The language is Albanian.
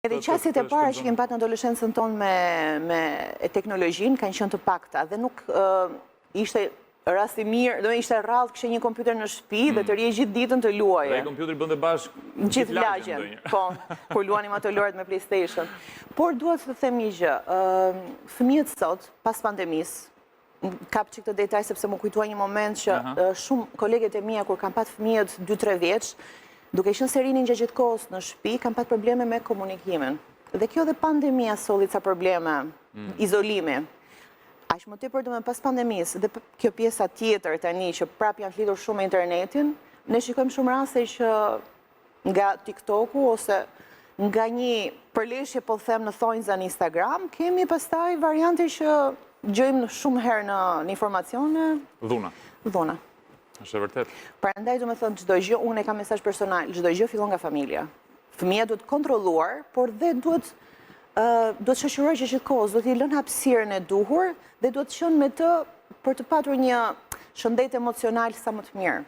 Edhe qasjet e para që kemi pat në adoleshencën tonë me teknologjinë kanë qenë të pakta dhe nuk ishte rasti mirë, do ishte rrallë kështë një kompjuter në shtëpi dhe të rije gjithë ditën të luaje. Dhe i kompjuteri bënde bashkë gjithë lagjen, po, kur luanim ato lorët me PlayStation. Por duhet të them një gjë, fëmijët sot, pas pandemisë, kap që këtë detaj sepse më kujtuaj një moment që shumë koleget e mia kur kanë pat fëmijët 2-3 vjeç, duke qenë se rinin gjatë gjithë kohës në shtëpi, kanë pat probleme me komunikimin. Dhe kjo dhe pandemia solli ca probleme, izolimi. Aq më tepër do me pas pandemisë, dhe kjo pjesa tjetër tani që prap janë lidhur shumë me internetin, ne shikojmë shumë raste që nga TikToku ose nga një përleshje po them në thonjza në Instagram, kemi pastaj variante që gjojmë shumë herë në informacione. Dhuna. Është e vërtet. Prandaj do me thënë çdo gjë, unë e kam mesazh personal, çdo gjë fillon nga familja. Fëmia duhet kontrolluar, por dhe duhet shoqëruar që gjithë kohës, duhet i lënë hapësirën e duhur dhe duhet qenë me të për të patur një shëndet emocional sa më të mirë.